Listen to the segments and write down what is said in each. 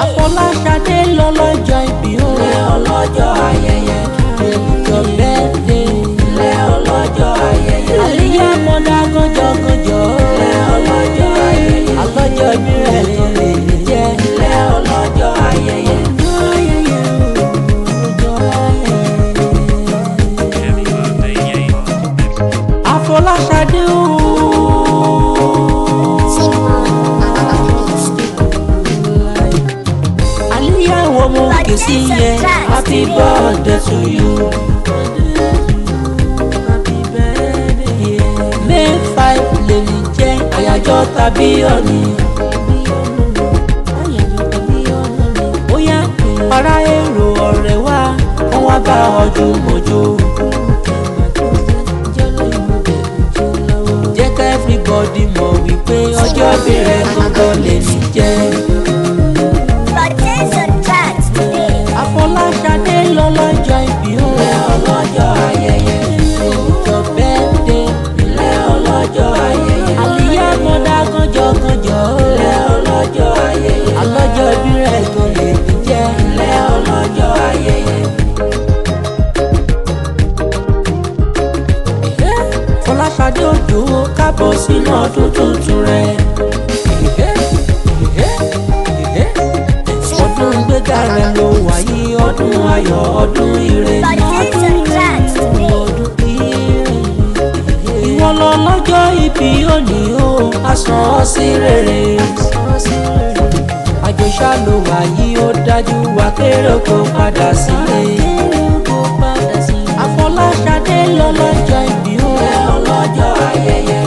Afolashade lọ́lọ́jọ́ ìbí o. Ilé ọlọ́jọ́ ayẹyẹ. Your birthday. Ilé ọlọ́jọ́ ayẹyẹ. Àlíyá mọ́dá gànjọ́gànjọ́. Ilé ọlọ́jọ́ ayẹyẹ. Àlọ́jọ́ ìbí rẹ̀ tó lè jẹ́. Ilé ọlọ́jọ́ ayẹyẹ. Afolashade o. You see, yeah, happy birthday to you. Happy birthday, yeah. May 5 lè ní jẹ́ àyájọ́ tàbí òní. Bóyá ará èrò ọ̀rẹ́ wa wọ́n wá bá ọdún mọ́jọ́. Jẹ́ ká everybody mọ̀ wípé ọjọ́ ìbẹ̀rẹ̀ gangan lè ní jẹ́. Afolashade lọ́lọ́jọ́ ìbí o. Ilé ọlọ́jọ́ ayẹyẹ. Your birthday. Ilé ọlọ́jọ́ ayẹyẹ. Àlíyá mọ́dá gànjọ́gànjọ́. Ilé ọlọ́jọ́ ayẹyẹ. Àlọ́jọ́ ìbí rẹ̀ tó lè jẹ́. Ilé ọlọ́jọ́ ayẹyẹ. Afolashade Ondo kábọ̀ sínú ọdún tuntun rẹ̀. Ọdún gbéga rẹ̀ ló wáyé, ọdún ayọ̀, ọdún ire ni ọdún ire. Ìwọ lọ lọ́jọ́ ìbí òní o, a sàn ọ́ sí rere. Àjọṣà ló wáyé, ó dájú wá kéré kó padà sílé. Afolashade lọ́lọ́jọ́ ìbí o. Ilé ọlọ́jọ́ ayẹyẹ.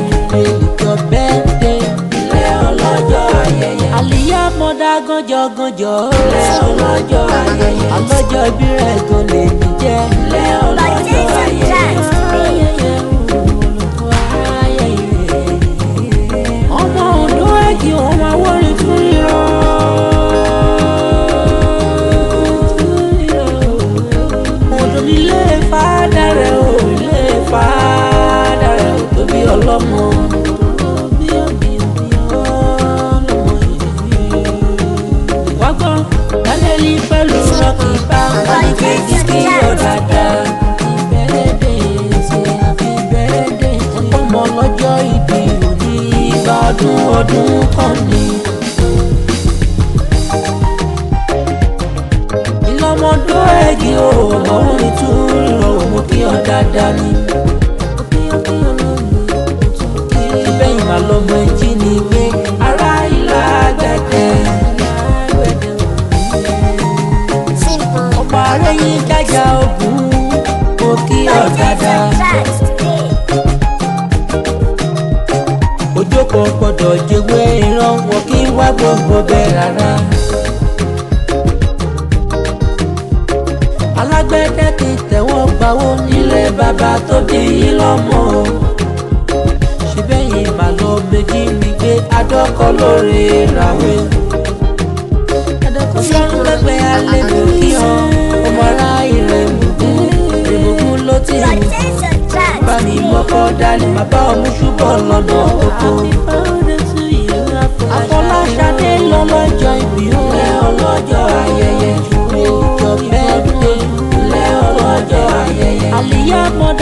Your birthday. Ilé ọlọ́jọ́ ayẹyẹ. Àlíyá mọ́dá gànjọ́gànjọ́. Ilé ọlọ́jọ́ ayẹyẹ. Àlọ́jọ́ ìbí rẹ̀ gan lè ní jẹ́. Ilé ọlọ́jọ́ ayẹyẹ. Ọmọ Ondo ẹ̀jì ọmọ awọ́rin tún yọ. Ondo nílé fàdà rẹ̀ o, ilé fàdà rẹ̀ o, tóbi ọlọ́mọ. Dálẹ́lí pẹ̀lú rọ́ọ̀kì bá wáyé kéjì kí ó dáadáa. Happy birthday. Ọmọ lọ́jọ́ ìbí òní ìgbà ọdún kan ni. Ìlọ́mọdé ẹ̀gì o, ọ̀hún ni tún rírọ̀ òun kí ọ dáadáa ni. Ìbẹ́yìn máa lọ́mọ ẹjí ni pé ará ìlà gbẹ̀dẹ̀. Ààrẹ yín jájà ogun mo kí ọ dáadáa. Ọjọ́ kan gbọ́dọ̀ jẹ́wé ìran wọn kí wá gbogbo bẹ́ẹ̀ rárá. Alágbẹ̀dẹ kì í tẹ̀wọ́ gbawó nílé bàbá tó bí yín lọ́mọ. Ṣé bẹ́yìn màá lọ méjì mi gbé adọ́kọ lórí ìràwé. Ọlọ́run gbẹgbẹ́ alẹ́ ló kí ọ. Ọmọ ará ìrẹ̀mùgún ló ti rìn. Bá mi mọ́kọ́ dání, bàbá ọmú ṣùgbọ́n lọ́nà oko. Afolashade lọ́lọ́jọ́ ìbí o. Ilé ọlọ́jọ́ ayẹyẹ. Your birthday. Ilé ọlọ́jọ́ ayẹyẹ. Àlíyá mọ́dá